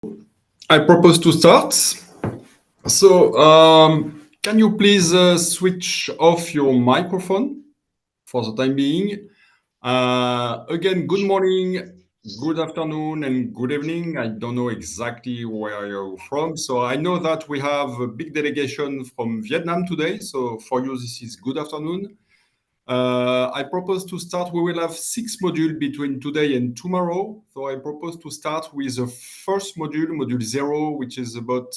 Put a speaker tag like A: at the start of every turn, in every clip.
A: I propose to start. So, can you please switch off your microphone for the time being? Again, good morning, good afternoon, and good evening. I don't know exactly where you're from. So I know that we have a big delegation from Vietnam today. So for you, this is good afternoon. I propose to start. We will have 6 modules between today and tomorrow. So I propose to start with the first module, module 0, which is about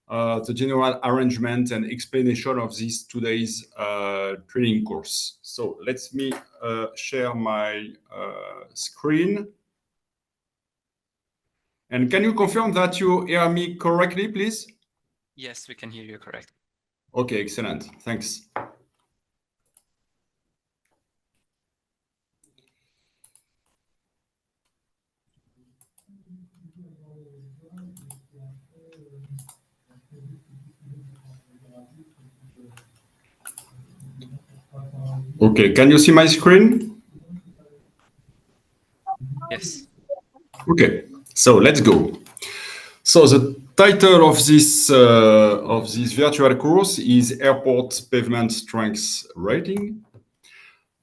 A: the general arrangement and explanation of this today's training course. So let me share my screen. And can you confirm that you hear me correctly, please?
B: Yes, we can hear you correct.
A: Okay, excellent. Thanks. Okay, can you see my screen?
B: Yes.
A: Okay, so let's go. So the title of this virtual course is Airport Pavement Strength Rating.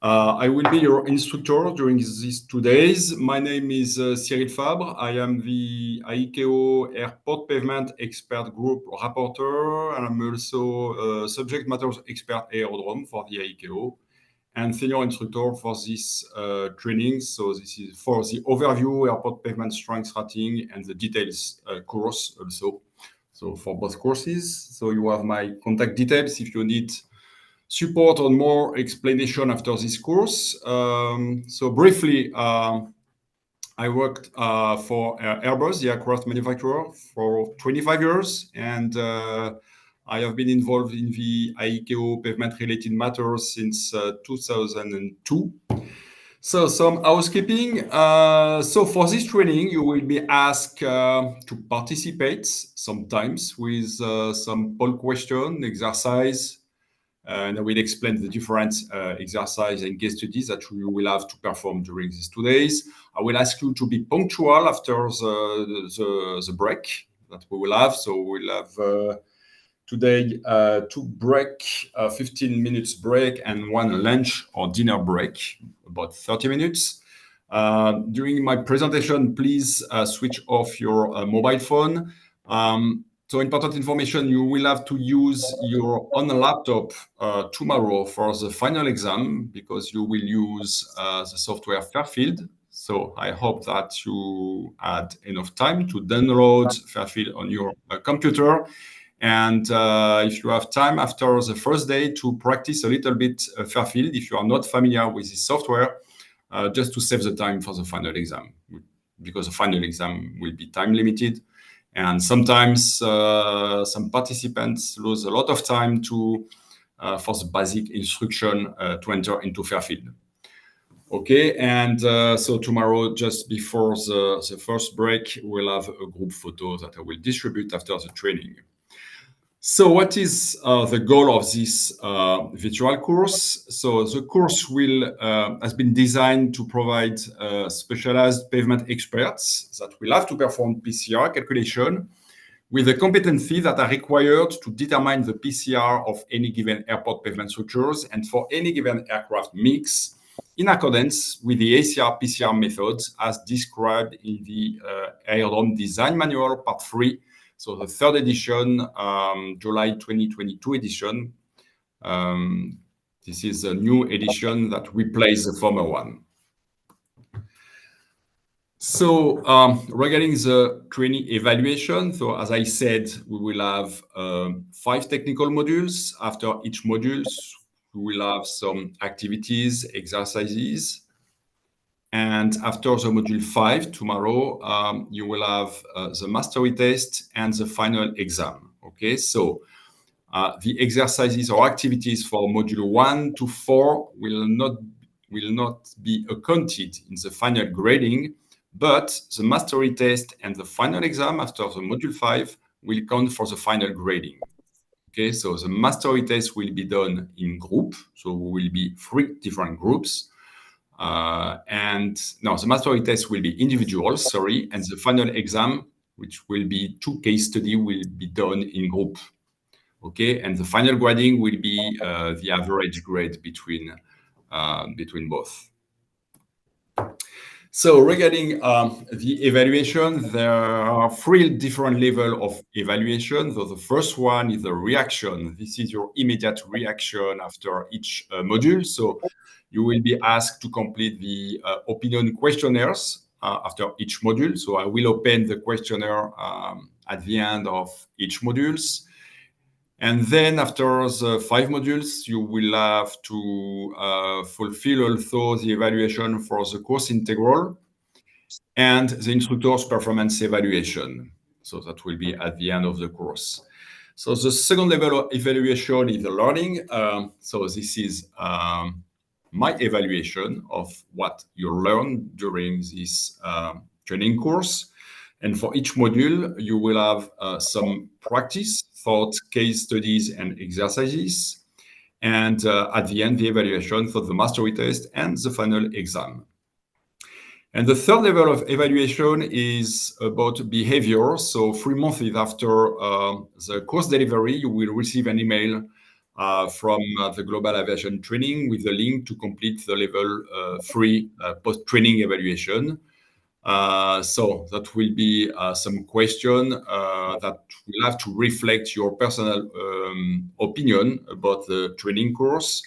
A: I will be your instructor during these 2 days. My name is Cyril Fabre. I am the ICAO Airport Pavement Expert Group Rapporteur, and I'm also a subject matter expert aerodrome for the ICAO and senior instructor for this training. So this is for the overview, airport pavement strength rating, and the details course also. So for both courses. So you have my contact details if you need support or more explanation after this course. So briefly, I worked for Airbus, the aircraft manufacturer, for 25 years, and I have been involved in the ICAO pavement-related matters since 2002. So some housekeeping. So for this training, you will be asked to participate sometimes with some poll question exercise. And I will explain the different exercise and case studies that you will have to perform during these 2 days. I will ask you to be punctual after the break that we will have. So we'll have today 2 break, 15 minutes break, and 1 lunch or dinner break, about 30 minutes. During my presentation, please switch off your mobile phone. So important information, you will have to use your own laptop tomorrow for the final exam because you will use the software Fairfield. So I hope that you had enough time to download Fairfield on your computer. And if you have time after the first day to practice a little bit Fairfield, if you are not familiar with this software, just to save the time for the final exam, because the final exam will be time limited. And sometimes some participants lose a lot of time for the basic instruction to enter into Fairfield. Okay, and so tomorrow, just before the first break, we'll have a group photo that I will distribute after the training. So what is the goal of this virtual course? So the course has been designed to provide specialized pavement experts that will have to perform PCR calculation with the competencies that are required to determine the PCR of any given airport pavement structures and for any given aircraft mix in accordance with the ACR PCR methods as described in the Aerodrome Design Manual Part 3. So the 3rd edition, July 2022 edition. This is a new edition that replaces the former one. So regarding the training evaluation, so as I said, we will have 5 technical modules. After each module, we will have some activities, exercises. And after the module 5, tomorrow, you will have the mastery test and the final exam. Okay, so the exercises or activities for module 1 to 4 will not be accounted in the final grading, but the mastery test and the final exam after the module 5 will count for the final grading. Okay, so the mastery test will be done in group, so we will be 3 different groups. And no, the mastery test will be individual, and the final exam which will be 2 case study will be done in group. Okay, and the final grading will be the average grade between both. So regarding the evaluation, there are 3 different levels of evaluation. So the first one is the reaction. This is your immediate reaction after each module. So you will be asked to complete the opinion questionnaires after each module. So I will open the questionnaire at the end of each modules. And then after the 5 modules, you will have to fulfill also the evaluation for the course integral and the instructor's performance evaluation. So that will be at the end of the course. So the second level of evaluation is the learning. So this is my evaluation of what you learned during this training course. And for each module, you will have some practice, thought, case studies, and exercises. And at the end, the evaluation for the mastery test and the final exam. And the third level of evaluation is about behavior. So 3 months after the course delivery, you will receive an email from the Global Aviation Training with the link to complete the level 3 post-training evaluation. So that will be some question that will have to reflect your personal opinion about the training course.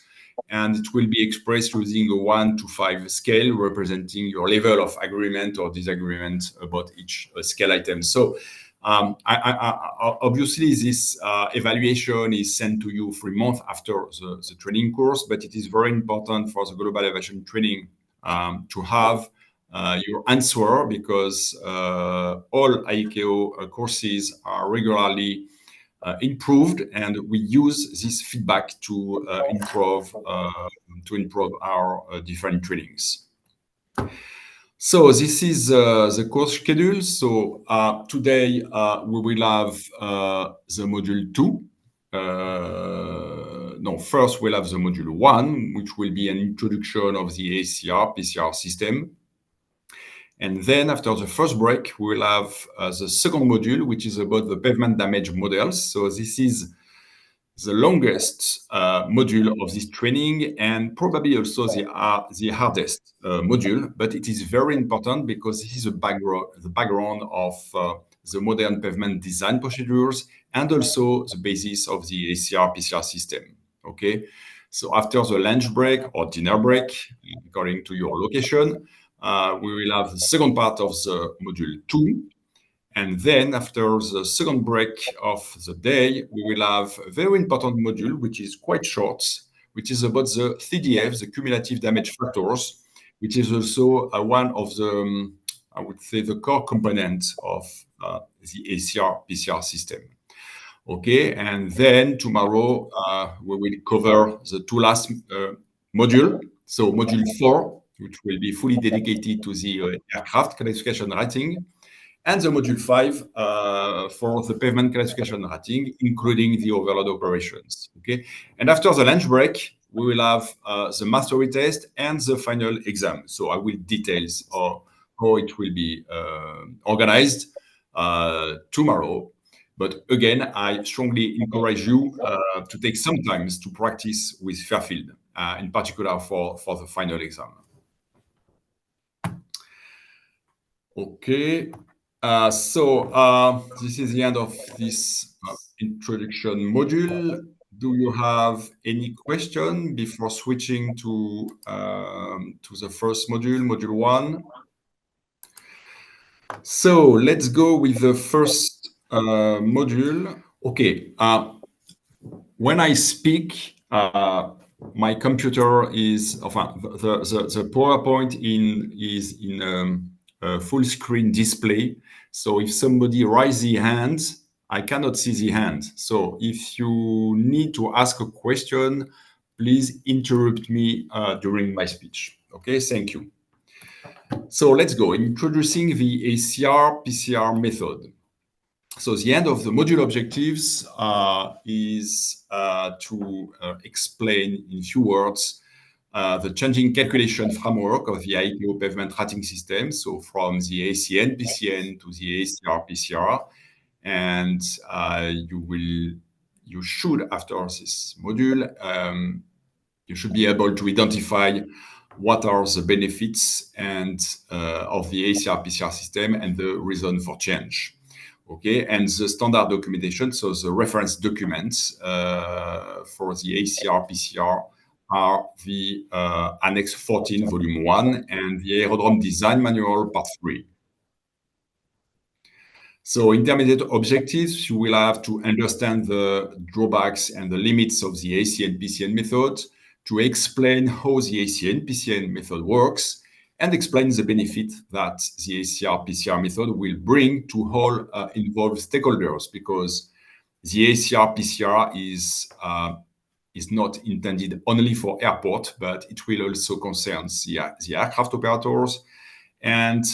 A: And it will be expressed using a 1 to 5 scale, representing your level of agreement or disagreement about each scale item. So obviously, this evaluation is sent to you 3 months after the training course, but it is very important for the Global Aviation Training to have your answer, because all ICAO courses are regularly improved, and we use this feedback to improve our different trainings. So this is the course schedule. So today we will have the module 2. No, first we'll have the module 1, which will be an introduction of the ACR PCR system. And then after the first break, we'll have the second module, which is about the pavement damage models. So this is the longest module of this training, and probably also the hardest module. But it is very important because this is the background of the modern pavement design procedures and also the basis of the ACR PCR system. Okay. So after the lunch break or dinner break, according to your location, we will have the second part of the module 2. And then after the second break of the day, we will have a very important module, which is quite short, which is about the CDF, the cumulative damage factors, which is also one of the, I would say, the core components of the ACR PCR system. Okay, and then tomorrow we will cover the 2 last module. So module 4, which will be fully dedicated to the aircraft classification rating, and the module 5 for the pavement classification rating, including the overload operations. Okay, and after the lunch break, we will have the mastery test and the final exam. So I will details how it will be organized tomorrow. But again, I strongly encourage you to take some time to practice with Fairfield, in particular for the final exam. Okay, so this is the end of this introduction module. Do you have any question before switching to the first module, module 1? So let's go with the first module. Okay, when I speak, my computer is, the PowerPoint is in full screen display. So if somebody raises the hand, I cannot see the hand. So if you need to ask a question, please interrupt me during my speech. Okay, thank you. So let's go. Introducing the ACR PCR method. So the end of the module objectives is to explain in few words the changing calculation framework of the ICAO pavement rating system, so from the ACN PCN to the ACR PCR, and you should, after this module, you should be able to identify what are the benefits and of the ACR PCR system and the reason for change. Okay, and the standard documentation, so the reference documents for the ACR PCR are the Annex 14, Volume 1, and the Aerodrome Design Manual, Part 3. So intermediate objectives, you will have to understand the drawbacks and the limits of the ACN-PCN method, to explain how the ACN-PCN method works, and explain the benefit that the ACR-PCR method will bring to all involved stakeholders, because the ACR-PCR is not intended only for airport, but it will also concern the aircraft operators and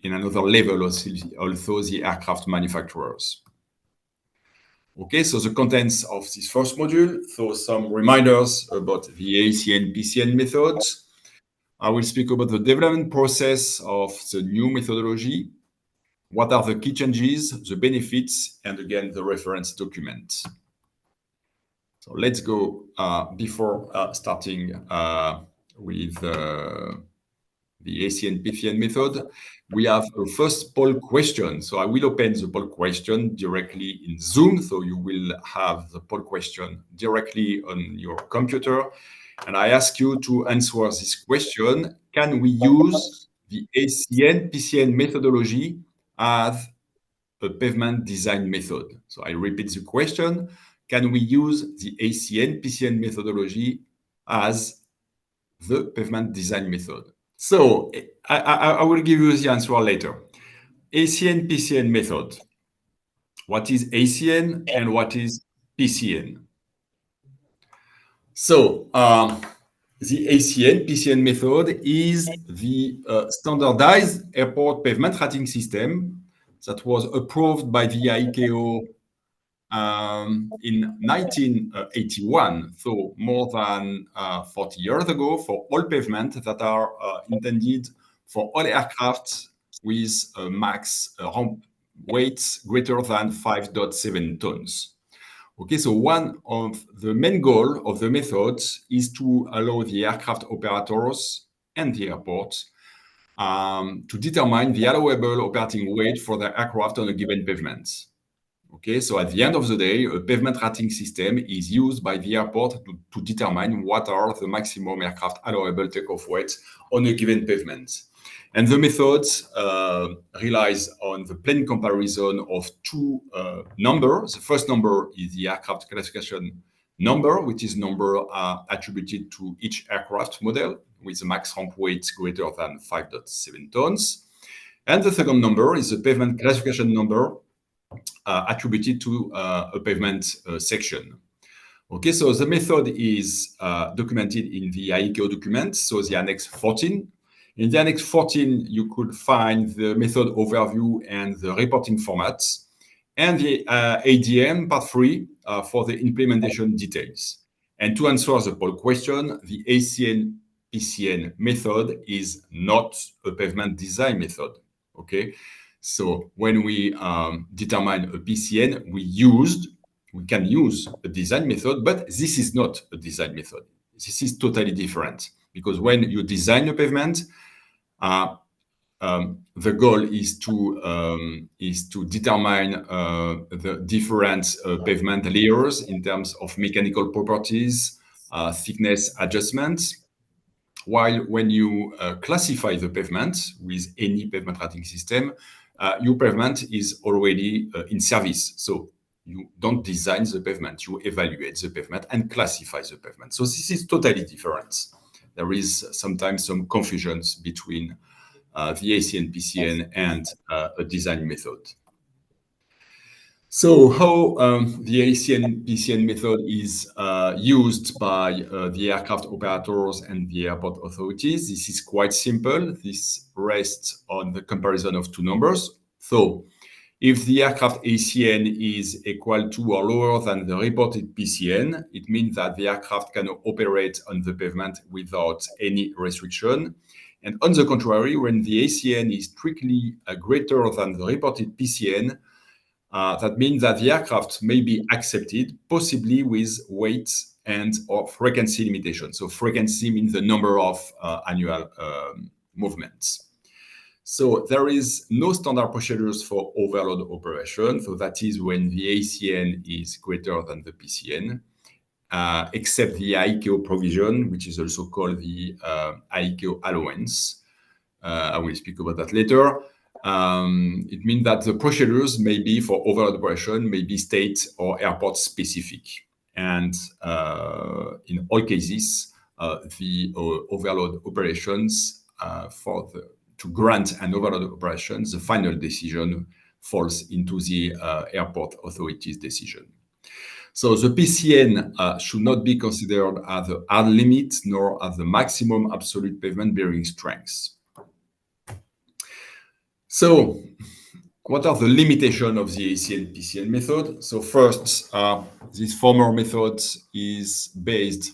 A: in another level also the aircraft manufacturers. Okay, so the contents of this first module. So some reminders about the ACN-PCN methods. I will speak about the development process of the new methodology. What are the key changes, the benefits, and again, the reference document. So let's go before starting with the ACN-PCN method. We have a first poll question. So I will open the poll question directly in Zoom. So you will have the poll question directly on your computer. And I ask you to answer this question. Can we use the ACN-PCN methodology as a pavement design method? So I repeat the question. Can we use the ACN-PCN methodology as the pavement design method? So I will give you the answer later. ACN-PCN method. What is ACN and what is PCN? So the ACN-PCN method is the standardized airport pavement rating system that was approved by the ICAO in 1981, so more than 40 years ago, for all pavement that are intended for all aircraft with a max ramp weights greater than 5.7 tons. Okay, so one of the main goals of the method is to allow the aircraft operators and the airports to determine the allowable operating weight for their aircraft on a given pavement. Okay, so at the end of the day, a pavement rating system is used by the airport to determine what are the maximum aircraft allowable takeoff weights on a given pavement. And the method relies on the plain comparison of two numbers. The first number is the aircraft classification number, which is number attributed to each aircraft model with a max ramp weight greater than 5.7 tons. And the second number is the pavement classification number attributed to a pavement section. Okay, so the method is documented in the ICAO document, so the Annex 14. In the Annex 14, you could find the method overview and the reporting formats, and the ADM Part 3 for the implementation details. And to answer the poll question, the ACN-PCN method is not a pavement design method. Okay, so when we determine a PCN, we can use a design method, but this is not a design method. This is totally different, because when you design a pavement, the goal is to determine the different pavement layers in terms of mechanical properties, thickness adjustments. While when you classify the pavement with any pavement rating system, your pavement is already in service. So you don't design the pavement, you evaluate the pavement and classify the pavement. So this is totally different. There is sometimes some confusions between the ACN-PCN and a design method. So how the ACN-PCN method is used by the aircraft operators and the airport authorities, this is quite simple. This rests on the comparison of two numbers. So If the aircraft ACN is equal to or lower than the reported PCN, it means that the aircraft can operate on the pavement without any restriction. And on the contrary, when the ACN is strictly greater than the reported PCN, that means that the aircraft may be accepted, possibly with weight and or frequency limitation. So frequency means the number of annual movements. So there is no standard procedures for overload operation. So that is when the ACN is greater than the PCN, except the ICAO provision, which is also called the ICAO allowance. I will speak about that later. It means that the procedures may be for overload operation, may be state or airport specific. And in all cases, the overload operations to grant an overload operation, the final decision falls into the airport authority's decision. So the PCN should not be considered as the hard limit nor as the maximum absolute pavement bearing strength. So what are the limitations of the ACN-PCN method? So first, this former method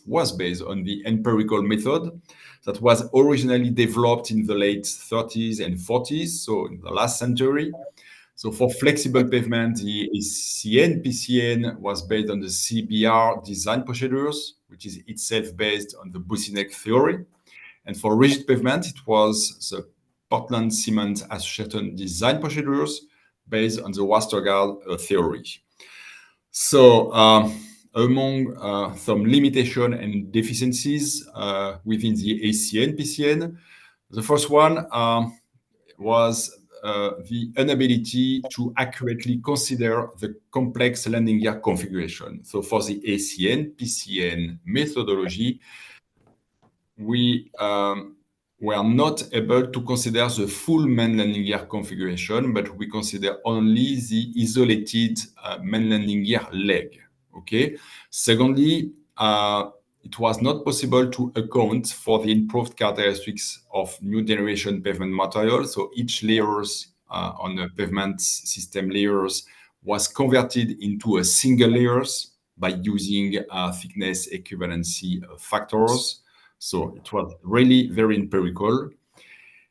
A: was based on the empirical method that was originally developed in the late 30s and 40s, so in the last century. So for flexible pavement, the ACN-PCN was based on the CBR design procedures, which is itself based on the Boussinesq theory. And for rigid pavement, it was the Portland Cement Association design procedures based on the Westergaard theory. So among some limitation and deficiencies within the ACN-PCN, the first one was the inability to accurately consider the complex landing gear configuration. So for the ACN-PCN methodology, we were not able to consider the full main landing gear configuration, but we consider only the isolated main landing gear leg. Okay. Secondly, it was not possible to account for the improved characteristics of new generation pavement material. So each layers on the pavement system layers was converted into a single layers by using thickness equivalency factors. So it was really very empirical.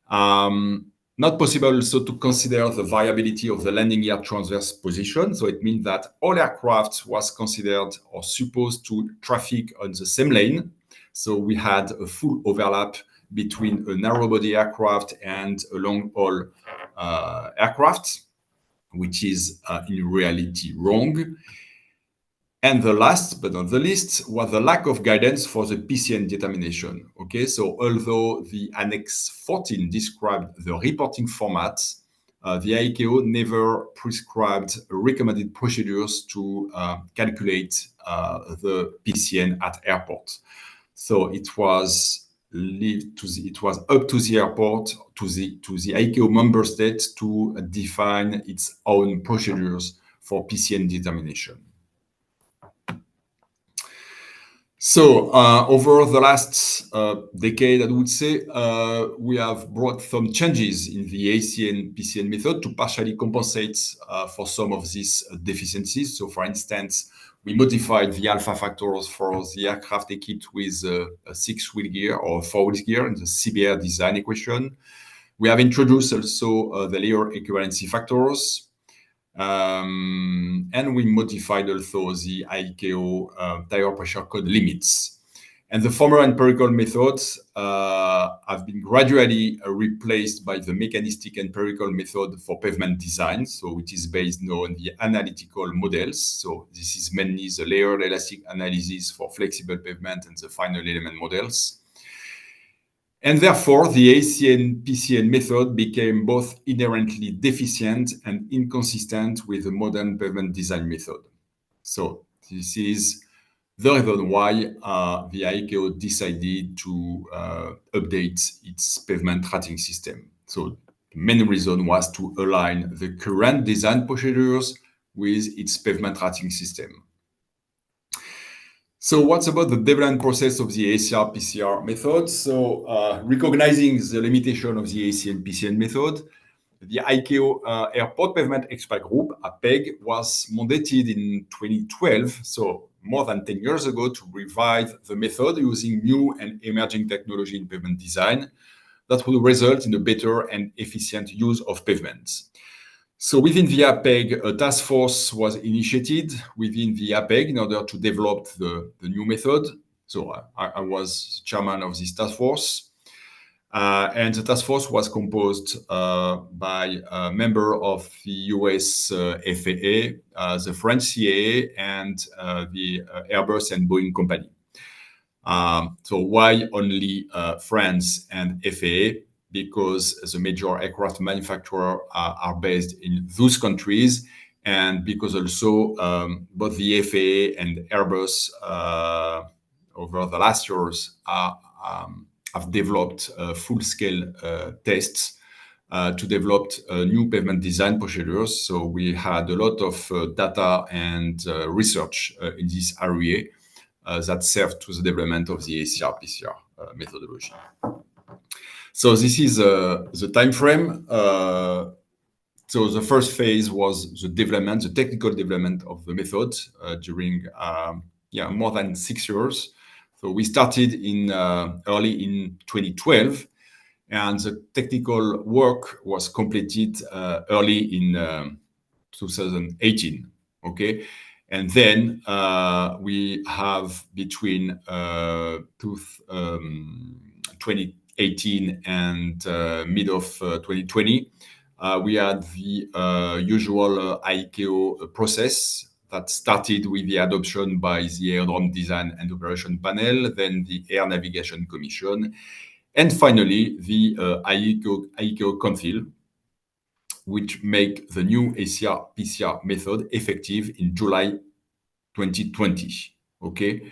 A: Not possible also to consider the variability of the landing gear transverse position. So it means that all aircraft was considered or supposed to traffic on the same lane. So we had a full overlap between a narrow body aircraft and a long haul aircraft, which is in reality wrong. And the last but not the least was the lack of guidance for the PCN determination. Okay, so although the Annex 14 described the reporting format, the ICAO never prescribed recommended procedures to calculate the PCN at airport. So it was up to the airport, to the ICAO member state to define its own procedures for PCN determination. So over the last decade, I would say, we have brought some changes in the ACN-PCN method to partially compensate for some of these deficiencies. So for instance, we modified the alpha factors for the aircraft equipped with a 6-wheel gear or 4-wheel gear in the CBR design equation. We have introduced also the layer equivalency factors. And we modified also the ICAO tire pressure code limits. And the former empirical methods have been gradually replaced by the mechanistic empirical method for pavement design, so which is based now on the analytical models. So this is mainly the layered elastic analysis for flexible pavement and the final element models. And therefore, the ACN-PCN method became both inherently deficient and inconsistent with the modern pavement design method. So this is the reason why the ICAO decided to update its pavement rating system. So the main reason was to align the current design procedures with its pavement rating system. So what's about the development process of the ACR-PCR method? So recognizing the limitation of the ACN-PCN method, The ICAO Airport Pavement Expert Group, APEG, was mandated in 2012, so more than 10 years ago, to revive the method using new and emerging technology in pavement design that will result in a better and efficient use of pavements. So within the APEG, a task force was initiated within the APEG in order to develop the new method. So I was chairman of this task force. And the task force was composed by a member of the US FAA, the French CAA, and the Airbus and Boeing company. So why only France and FAA? Because the major aircraft manufacturers are based in those countries, and because also both the FAA and Airbus over the last years have developed full-scale tests to develop new pavement design procedures. So we had a lot of data and research in this area that served to the development of the ACR-PCR methodology. So this is the time frame. So the first phase was the development, the technical development of the method during more than 6 years. So we started in early in 2012, and the technical work was completed early in 2018. Okay, and then we have between 2018 and mid of 2020, we had the usual ICAO process that started with the adoption by the Aerodrome Design and Operation Panel, then the Air Navigation Commission, and finally the ICAO Council, which make the new ACR-PCR method effective in July 2020. Okay,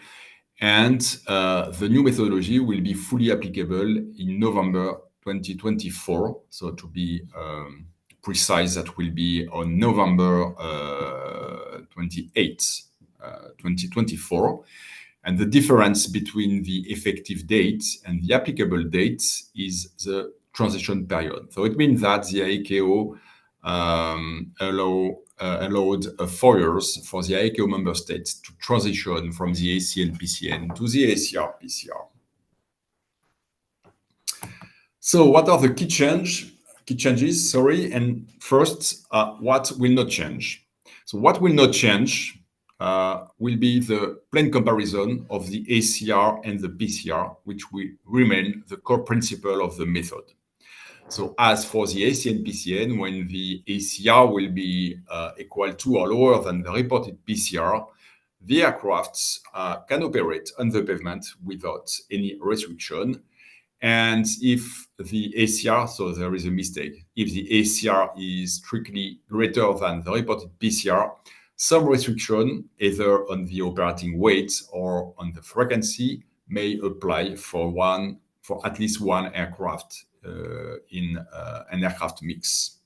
A: and the new methodology will be fully applicable in November 2024. So to be precise, that will be on November 28th, 2024. And the difference between the effective date and the applicable date is the transition period. So it means that the ICAO allowed 4 years for the ICAO member states to transition from the ACN-PCN to the ACR-PCR. So what are the key changes? And first, what will not change? So what will not change will be the plain comparison of the ACR and the PCR, which will remain the core principle of the method. So as for the ACN-PCN, when the ACR will be equal to or lower than the reported PCR, the aircrafts can operate on the pavement without any restriction. And if the ACR, so there is a mistake, if the ACR is strictly greater than the reported PCR, some restriction, either on the operating weight or on the frequency, may apply for at least one aircraft in an aircraft mix.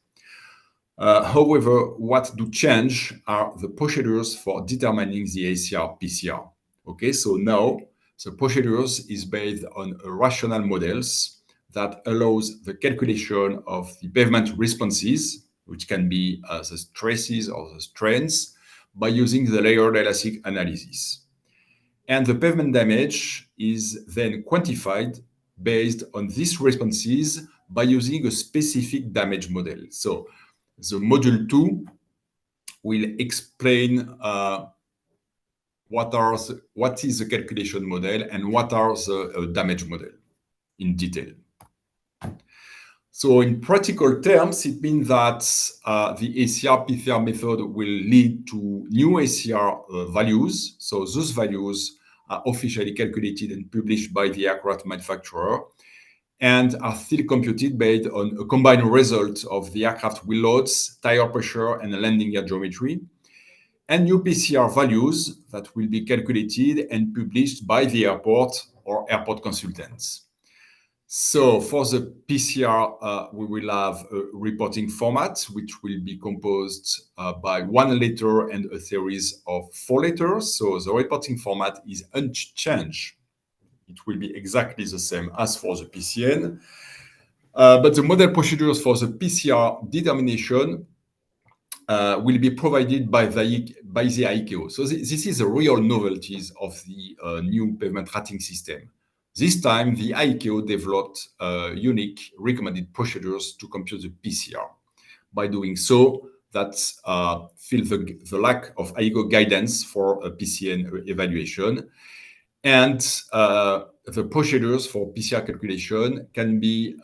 A: However, what do change are the procedures for determining the ACR-PCR. Okay, so now the procedures is based on rational models that allows the calculation of the pavement responses, which can be the stresses or the strains, by using the layered elastic analysis. And the pavement damage is then quantified based on these responses by using a specific damage model. So the module 2 will explain what is the calculation model and what are the damage model in detail. So in practical terms, it means that the ACR-PCR method will lead to new ACR values. So those values are officially calculated and published by the aircraft manufacturer and are still computed based on a combined result of the aircraft wheel loads, tire pressure, and landing gear geometry, and new PCR values that will be calculated and published by the airport or airport consultants. So for the PCR, we will have a reporting format, which will be composed by 1 letter and a series of 4 letters. So the reporting format is unchanged. It will be exactly the same as for the PCN. But the model procedures for the PCR determination will be provided by the ICAO. So this is the real novelties of the new pavement rating system. This time, the ICAO developed unique recommended procedures to compute the PCR. By doing so, that fills the lack of ICAO guidance for a PCN evaluation. And the procedures for PCR calculation can be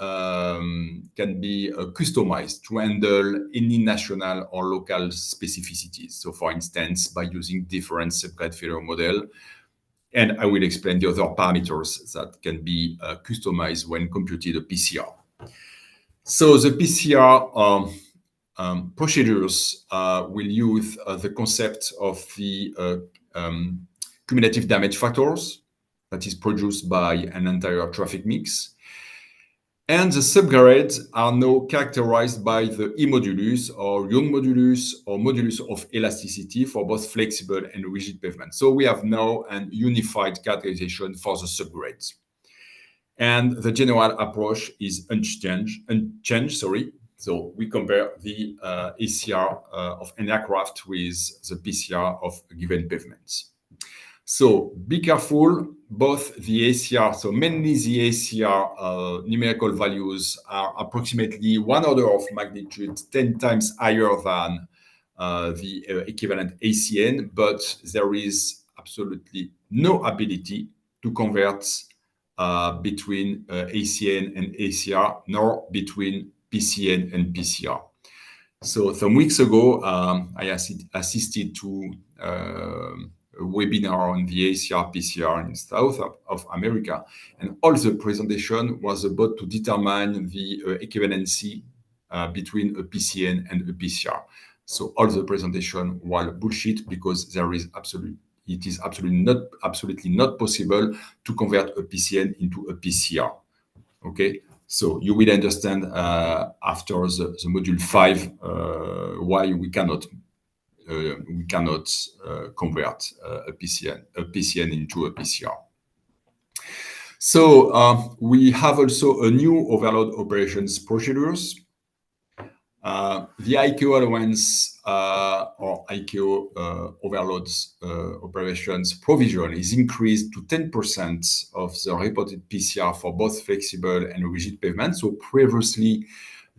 A: customized to handle any national or local specificities. So, for instance, by using different subgrade failure model, and I will explain the other parameters that can be customized when computed a PCR. So the PCR procedures will use the concept of the cumulative damage factors that is produced by an entire traffic mix. And the subgrades are now characterized by the E modulus or Young modulus or modulus of elasticity for both flexible and rigid pavement. So we have now an unified characterization for the subgrades. And the general approach is unchanged. So we compare the ACR of an aircraft with the PCR of given pavements. So be careful, both the ACR, so mainly the ACR numerical values are approximately 1 order of magnitude 10 times higher than the equivalent ACN, but there is absolutely no ability to convert between ACN and ACR, nor between PCN and PCR. So some weeks ago, I assisted to a webinar on the ACR PCR in South of America, and all the presentation was about to determine the equivalency between a PCN and a PCR. So all the presentation was bullshit because it is absolutely not possible to convert a PCN into a PCR. Okay, so you will understand after the module 5 why we cannot convert a PCN into a PCR. So we have also a new overload operations procedures. The ICAO allowance or ICAO overloads operations provision is increased to 10% of the reported PCR for both flexible and rigid pavement. So previously,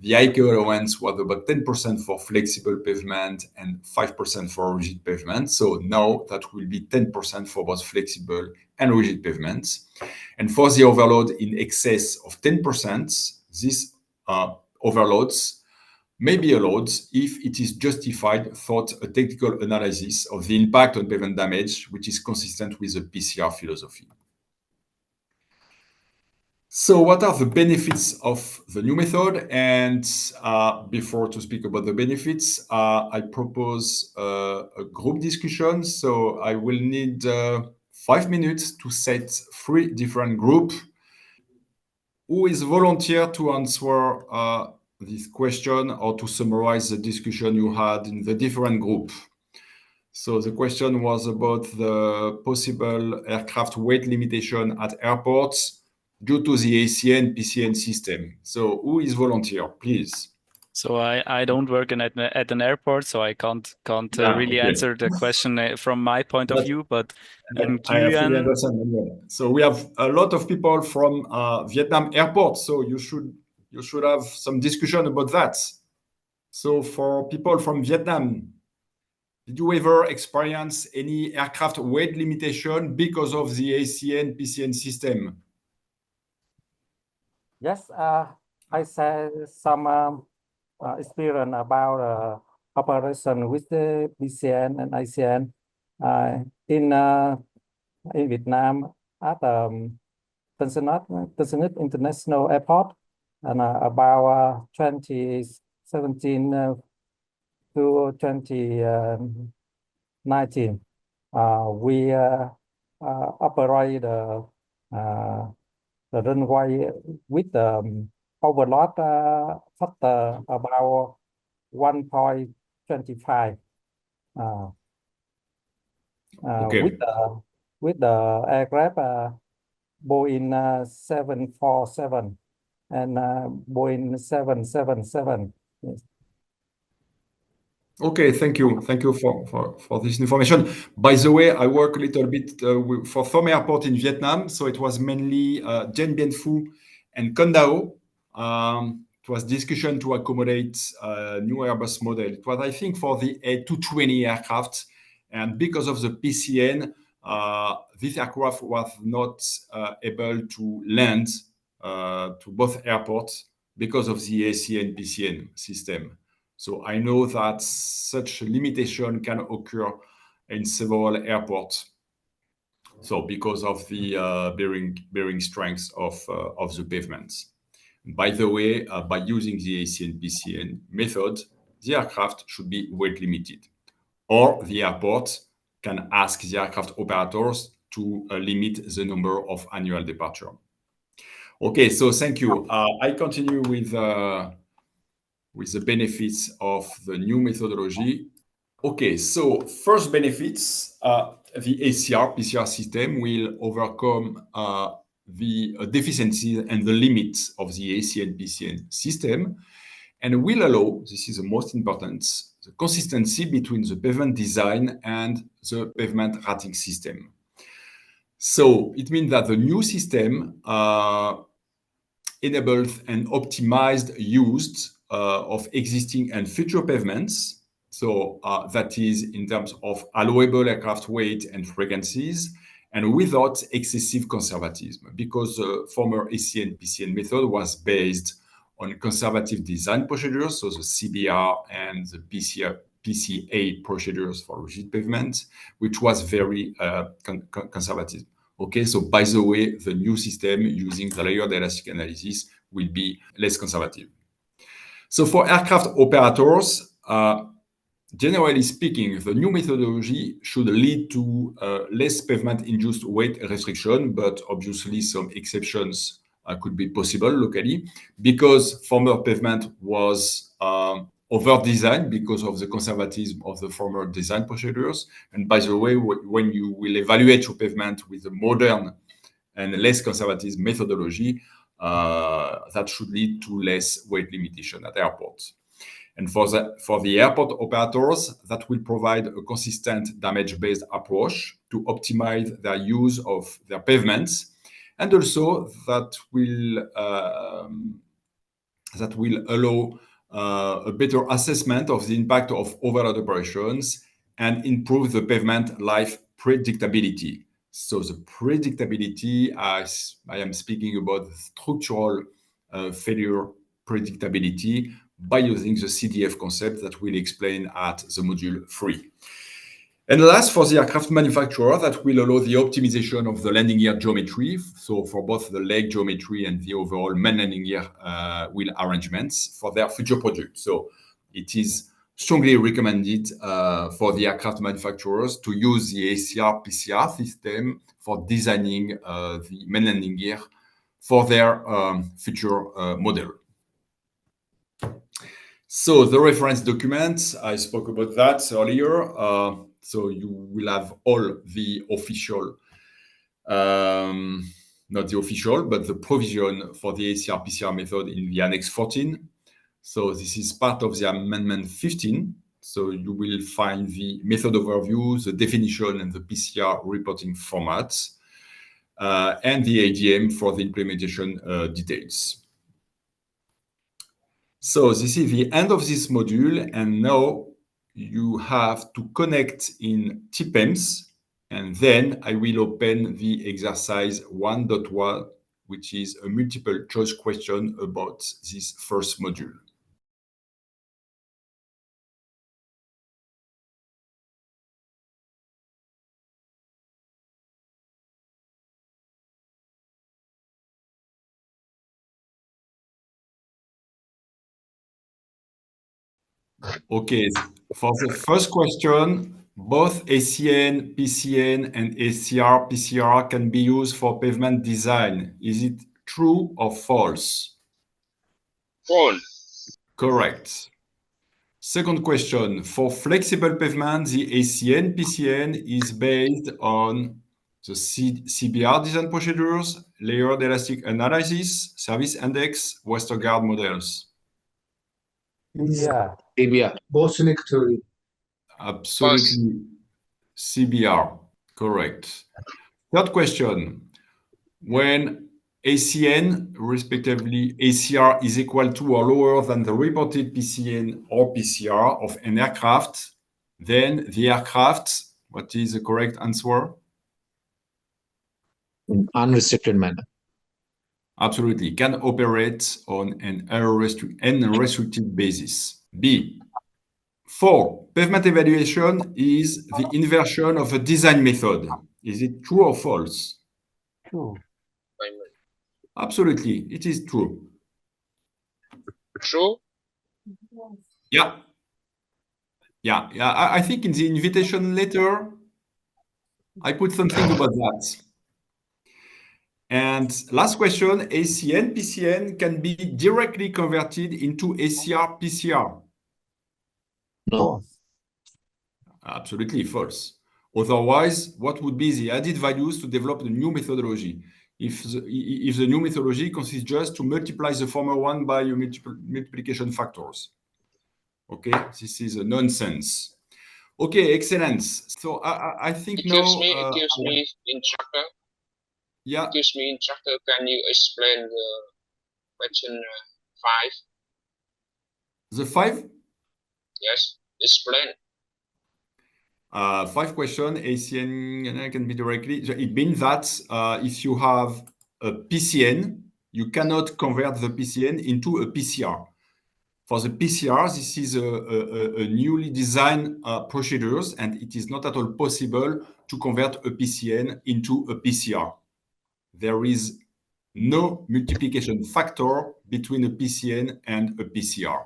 A: the ICAO allowance was about 10% for flexible pavement and 5% for rigid pavement. So now that will be 10% for both flexible and rigid pavements. And for the overload in excess of 10%, these overloads may be allowed if it is justified through a technical analysis of the impact on pavement damage, which is consistent with the PCR philosophy. So what are the benefits of the new method? And before to speak about the benefits, I propose a group discussion. So I will need 5 minutes to set 3 different groups. Who is volunteer to answer this question or to summarize the discussion you had in the different group? So the question was about the possible aircraft weight limitation at airports due to the ACN PCN system. So who is volunteer, please?
B: So I don't work at an airport, so I can't really answer the question from my point of view. But
A: I fully understand. So we have a lot of people from Vietnam airport. So you should have some discussion about that. So for people from Vietnam, did you ever experience any aircraft weight limitation because of the ACN PCN system?
C: Yes, I said some experience about operation with the PCN and ICN in Vietnam at Tân Sơn Nhất International Airport, and about 2017 to 2019, we operate the runway with the overload factor about 1.25.
A: Okay.
C: With the aircraft Boeing 747 and Boeing 777. Yes.
A: Okay, thank you. Thank you for this information. By the way, I work a little bit for some airport in Vietnam, so it was mainly Dien Bien Phu and Con Dao. It was discussion to accommodate new Airbus model. It was, I think, for the A220 aircraft, and because of the PCN, this aircraft was not able to land to both airports because of the AC and PCN system. So I know that such limitation can occur in several airports. So because of the bearing strength of the pavements. By the way, by using the AC and PCN method, the aircraft should be weight limited, or the airport can ask the aircraft operators to limit the number of annual departure. Okay, so thank you. I continue with the benefits of the new methodology. Okay, so first benefits, the ACR PCR system will overcome the deficiencies and the limits of the AC and PCN system, and will allow, this is the most important, the consistency between the pavement design and the pavement rating system. So it means that the new system enables an optimized use of existing and future pavements. So that is in terms of allowable aircraft weight and frequencies, and without excessive conservatism, because the former AC and PCN method was based on conservative design procedures, so the CBR and the PCA procedures for rigid pavement, which was very conservative. Okay, so by the way, the new system using the layered elastic analysis will be less conservative. So for aircraft operators, generally speaking, the new methodology should lead to less pavement-induced weight restriction, but obviously some exceptions could be possible locally, because former pavement was over-designed because of the conservatism of the former design procedures. And by the way, when you will evaluate your pavement with a modern and less conservative methodology, that should lead to less weight limitation at airports. And for the airport operators, that will provide a consistent damage-based approach to optimize their use of their pavements, and also that will allow a better assessment of the impact of overload operations and improve the pavement life predictability. So the predictability, as I am speaking about structural failure predictability by using the CDF concept that we'll explain at the module 3. And last, for the aircraft manufacturer, that will allow the optimization of the landing gear geometry, so for both the leg geometry and the overall main landing gear wheel arrangements for their future projects. So it is strongly recommended for the aircraft manufacturers to use the ACR PCR system for designing the main landing gear for their future model. So the reference documents, I spoke about that earlier. So you will have all the official, not the official, but the provision for the ACR PCR method in the Annex 14. So this is part of the Amendment 15. So you will find the method overview, the definition, and the PCR reporting formats, and the ADM for the implementation details. So this is the end of this module, and now you have to connect in TPEMS, and then I will open the exercise 1.1, which is a multiple choice question about this first module. Okay, for the first question, both ACN, PCN, and ACR, PCR can be used for pavement design. Is it true or false?
D: False.
A: Correct. Second question, for flexible pavement, the ACN, PCN is based on the CBR design procedures, layered elastic analysis, service index, Westergaard models?
C: Yeah.
D: CBR.
E: Both-selectivity.
A: Absolutely. CBR, correct. Third question. When ACN, respectively ACR, is equal to or lower than the reported PCN or PCR of an aircraft, then the aircraft, what is the correct answer?
D: In unrestricted manner.
A: Absolutely, can operate on an unrestricted basis. B. 4. Pavement evaluation is the inversion of a design method. Is it true or false?
C: True.
A: Absolutely, it is true.
E: True.
A: Yeah. I think in the invitation letter, I put something about that. And last question, ACN, PCN can be directly converted into ACR, PCR.
D: No.
C: False.
A: Absolutely false. Otherwise, what would be the added values to develop the new methodology? If the new methodology consists just to multiply the former one by multiplication factors. Okay, this is a nonsense. Okay, excellent. So I think now...
E: Excuse me, instructor.
A: Yeah.
E: Excuse me, instructor. Can you explain the question 5?
A: The 5?
E: Yes, explain.
A: 5 question, ACN can be directly. It means that if you have a PCN, you cannot convert the PCN into a PCR. For the PCR, this is a newly designed procedures, and it is not at all possible to convert a PCN into a PCR. There is no multiplication factor between a PCN and a PCR.